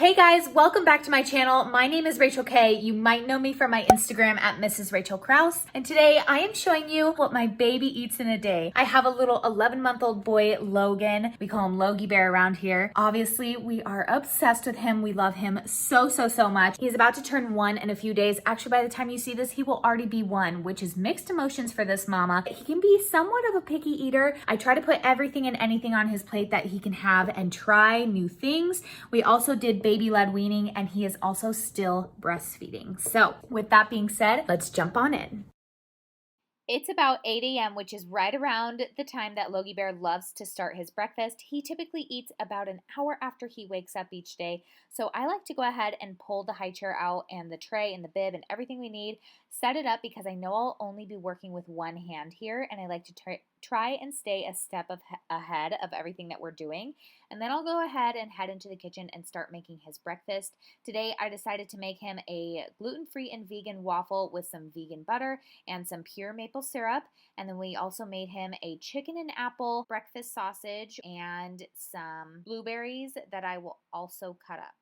Hey guys, welcome back to my channel. My name is Rachel K. You might know me from my Instagram at Mrs. Rachel Krause. And today I am showing you what my baby eats in a day. I have a little 11-month-old boy, Logan. We call him Logie Bear around here. Obviously, we are obsessed with him. We love him so much. He's about to turn 1 in a few days. Actually, by the time you see this, he will already be 1, which is mixed emotions for this mama. He can be somewhat of a picky eater. I try to put everything and anything on his plate that he can have and try new things. We also did baby-led weaning, and he is also still breastfeeding. So with that being said, let's jump on in. It's about 8 a.m., which is right around the time that Logie Bear loves to start his breakfast. He typically eats about an hour after he wakes up each day. So I like to go ahead and pull the high chair out and the tray and the bib and everything we need, set it up because I know I'll only be working with one hand here, and I like to try and stay a step ahead of everything that we're doing. And then I'll go ahead and head into the kitchen and start making his breakfast. Today I decided to make him a gluten-free and vegan waffle with some vegan butter and some pure maple syrup. And then we also made him a chicken and apple breakfast sausage and some blueberries that I will also cut up.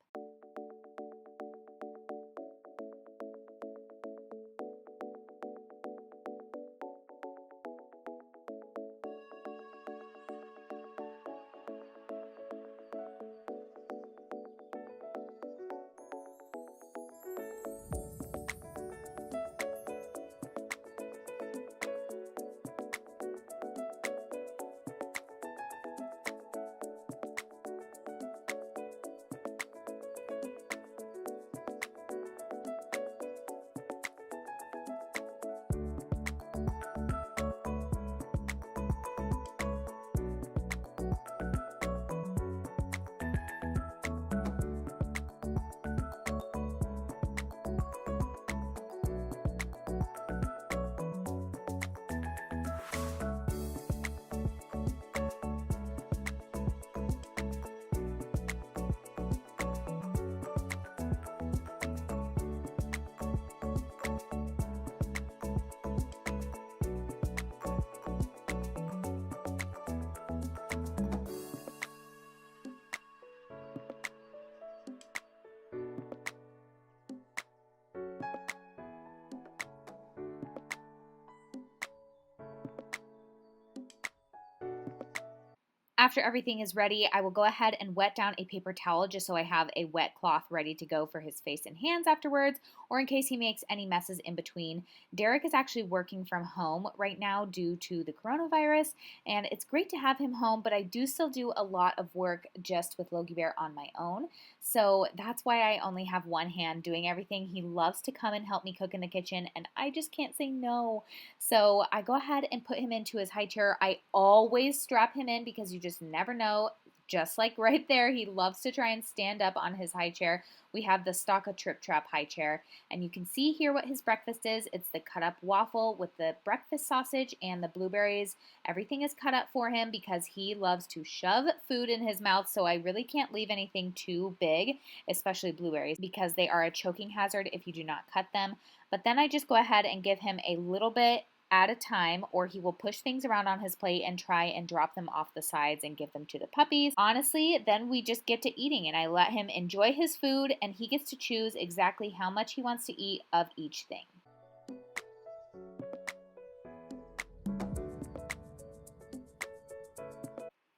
After everything is ready, I will go ahead and wet down a paper towel just so I have a wet cloth ready to go for his face and hands afterwards, or in case he makes any messes in between. Derek is actually working from home right now due to the coronavirus, and it's great to have him home, but I do still do a lot of work just with Logie Bear on my own. So that's why I only have one hand doing everything. He loves to come and help me cook in the kitchen, and I just can't say no. So I go ahead and put him into his high chair. I always strap him in because you just never know. Just like right there, he loves to try and stand up on his high chair. We have the Stocka Trip Trap high chair, and you can see here what his breakfast is. It's the cut up waffle with the breakfast sausage and the blueberries. Everything is cut up for him because he loves to shove food in his mouth, so I really can't leave anything too big, especially blueberries, because they are a choking hazard if you do not cut them. But then I just go ahead and give him a little bit at a time, or he will push things around on his plate and try and drop them off the sides and give them to the puppies. Honestly, then we just get to eating, and I let him enjoy his food, and he gets to choose exactly how much he wants to eat of each thing.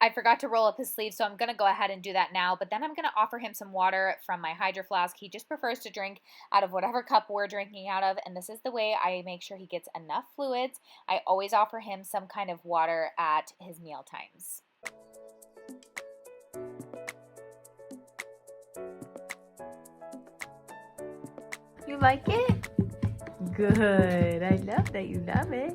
I forgot to roll up his sleeves, so I'm going to go ahead and do that now. But then I'm going to offer him some water from my Hydro Flask. He just prefers to drink out of whatever cup we're drinking out of, and this is the way I make sure he gets enough fluids. I always offer him some kind of water at his meal times. You like it? Good. I love that you love it.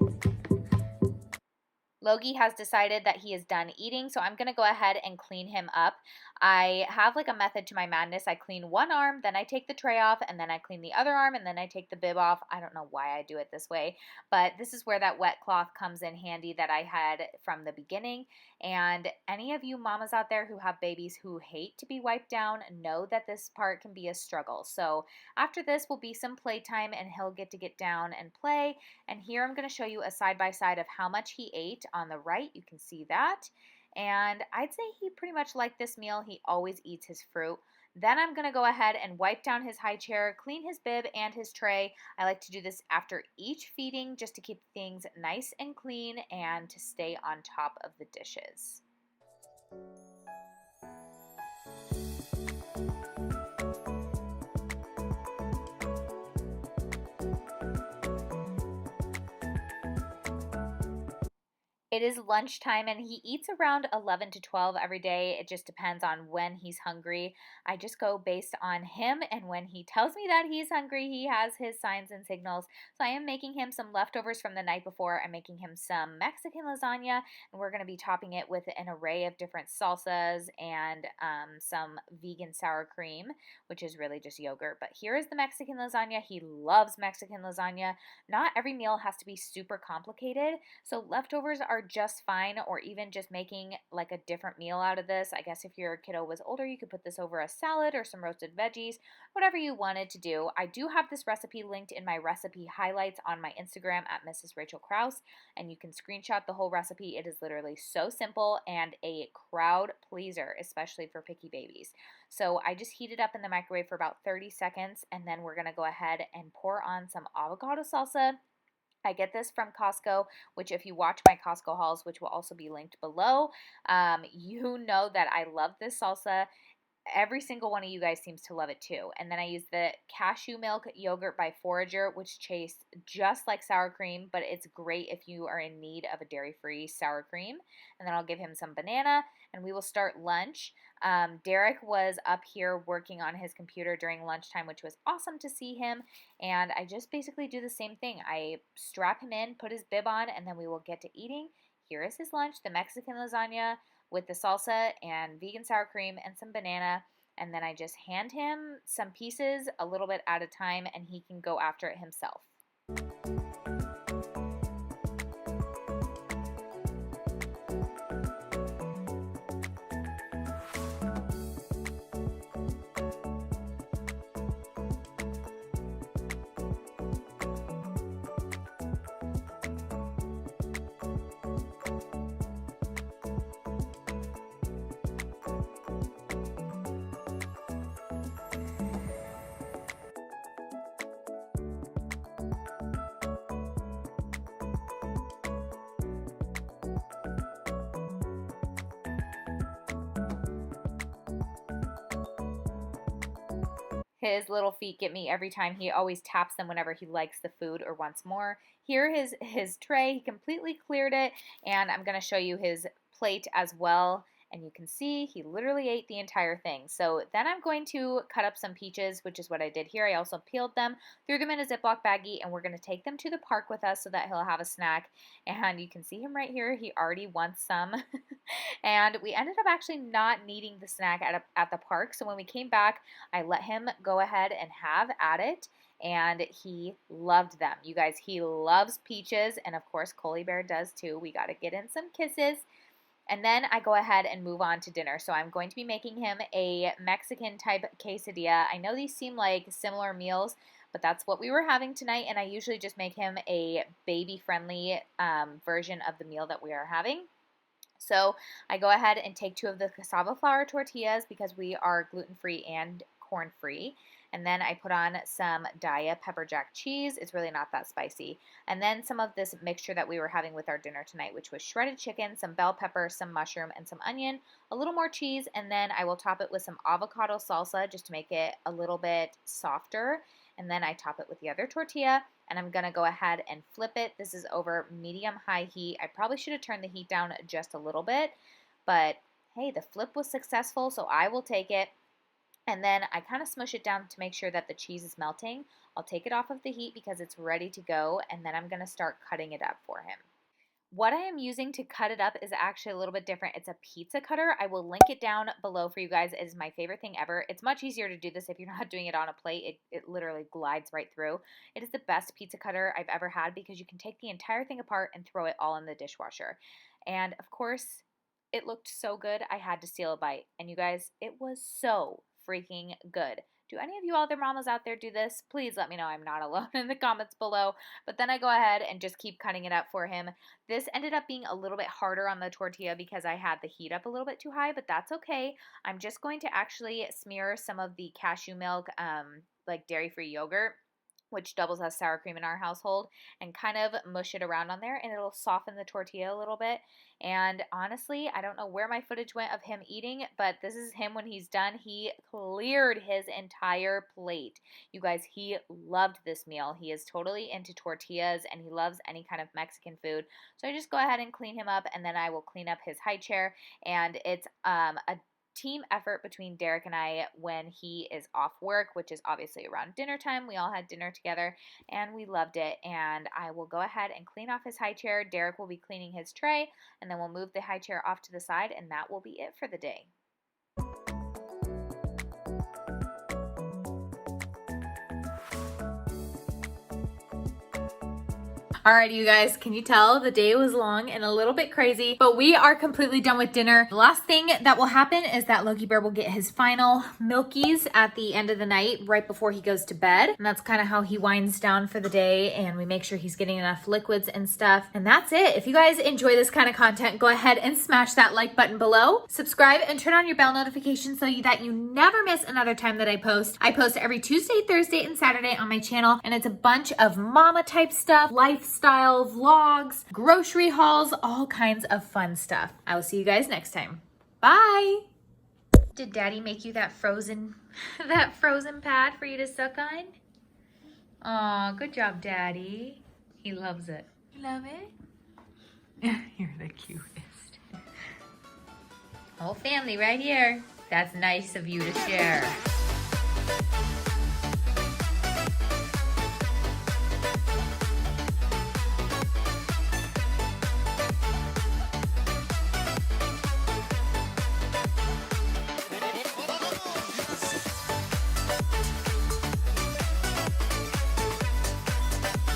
Logie has decided that he is done eating, so I'm going to go ahead and clean him up. I have like a method to my madness. I clean one arm, then I take the tray off, and then I clean the other arm, and then I take the bib off. I don't know why I do it this way, but this is where that wet cloth comes in handy that I had from the beginning. And any of you mamas out there who have babies who hate to be wiped down know that this part can be a struggle. So after this will be some playtime, and he'll get to get down and play. And here I'm going to show you a side-by-side of how much he ate. On the right, you can see that. And I'd say he pretty much liked this meal. He always eats his fruit. Then I'm going to go ahead and wipe down his high chair, clean his bib and his tray. I like to do this after each feeding just to keep things nice and clean and to stay on top of the dishes. It is lunchtime and he eats around 11 to 12 every day. It just depends on when he's hungry. I just go based on him, and when he tells me that he's hungry, he has his signs and signals. So I am making him some leftovers from the night before. I'm making him some Mexican lasagna, and we're going to be topping it with an array of different salsas and some vegan sour cream, which is really just yogurt. But here is the Mexican lasagna. He loves Mexican lasagna. Not every meal has to be super complicated, so leftovers are just fine, or even just making like a different meal out of this. I guess if your kiddo was older, you could put this over a salad or some roasted veggies, whatever you wanted to do. I do have this recipe linked in my recipe highlights on my Instagram at Mrs. Rachel Krause, and you can screenshot the whole recipe. It is literally so simple and a crowd pleaser, especially for picky babies. So I just heat it up in the microwave for about 30 seconds, and then we're going to go ahead and pour on some avocado salsa. I get this from Costco, which if you watch my Costco hauls, which will also be linked below, you know that I love this salsa. Every single one of you guys seems to love it too. And then I use the cashew milk yogurt by Forager, which tastes just like sour cream, but it's great if you are in need of a dairy-free sour cream. And then I'll give him some banana, and we will start lunch. Derek was up here working on his computer during lunchtime, which was awesome to see him. And I just basically do the same thing. I strap him in, put his bib on, and then we will get to eating. Here is his lunch, the Mexican lasagna with the salsa and vegan sour cream and some banana, and then I just hand him some pieces a little bit at a time, and he can go after it himself. His little feet get me every time. He always taps them whenever he likes the food or wants more. Here is his tray. He completely cleared it, and I'm going to show you his plate as well. And you can see he literally ate the entire thing. So then I'm going to cut up some peaches, which is what I did here. I also peeled them, threw them in a Ziploc baggie, and we're going to take them to the park with us so that he'll have a snack. And you can see him right here. He already wants some. And we ended up actually not needing the snack at the park. So when we came back, I let him go ahead and have at it. And he loved them. You guys, he loves peaches. And of course, Coley Bear does too. We got to get in some kisses. And then I go ahead and move on to dinner. So I'm going to be making him a Mexican type quesadilla. I know these seem like similar meals, but that's what we were having tonight. And I usually just make him a baby-friendly version of the meal that we are having. So I go ahead and take 2 of the cassava flour tortillas because we are gluten-free and corn-free. And then I put on some Daya pepper jack cheese. It's really not that spicy. And then some of this mixture that we were having with our dinner tonight, which was shredded chicken, some bell pepper, some mushroom, and some onion, a little more cheese, and then I will top it with some avocado salsa just to make it a little bit softer. And then I top it with the other tortilla, and I'm going to go ahead and flip it. This is over medium-high heat. I probably should have turned the heat down just a little bit, but hey, the flip was successful, so I will take it. And then I kind of smush it down to make sure that the cheese is melting. I'll take it off of the heat because it's ready to go, and then I'm going to start cutting it up for him. What I am using to cut it up is actually a little bit different. It's a pizza cutter. I will link it down below for you guys. It is my favorite thing ever. It's much easier to do this if you're not doing it on a plate. It literally glides right through. It is the best pizza cutter I've ever had because you can take the entire thing apart and throw it all in the dishwasher. And of course, it looked so good, I had to steal a bite. And you guys, it was so freaking good. Do any of you other mamas out there do this? Please let me know I'm not alone in the comments below. But then I go ahead and just keep cutting it up for him. This ended up being a little bit harder on the tortilla because I had the heat up a little bit too high, but that's okay. I'm just going to actually smear some of the cashew milk, like dairy-free yogurt, which doubles as sour cream in our household, and kind of mush it around on there, and it'll soften the tortilla a little bit. And honestly, I don't know where my footage went of him eating, but this is him when he's done. He cleared his entire plate. You guys, he loved this meal. He is totally into tortillas, and he loves any kind of Mexican food. So I just go ahead and clean him up, and then I will clean up his high chair, and it's a team effort between Derek and I when he is off work, which is obviously around dinner time. We all had dinner together and we loved it. And I will go ahead and clean off his high chair. Derek will be cleaning his tray, and then we'll move the high chair off to the side, and that will be it for the day. Alrighty, you guys, can you tell the day was long and a little bit crazy, but we are completely done with dinner. The last thing that will happen is that Logie Bear will get his final milkies at the end of the night, right before he goes to bed. And that's kind of how he winds down for the day, and we make sure he's getting enough liquids and stuff. And that's it. If you guys enjoy this kind of content, go ahead and smash that like button below. Subscribe and turn on your bell notifications so that you never miss another time that I post. I post every Tuesday, Thursday, and Saturday on my channel, and it's a bunch of mama type stuff, lifestyle vlogs, grocery hauls, all kinds of fun stuff. I will see you guys next time. Bye. Did Daddy make you that frozen pad for you to suck on? Aw, good job, Daddy. He loves it. You love it? You're the cutest. Whole family right here. That's nice of you to share.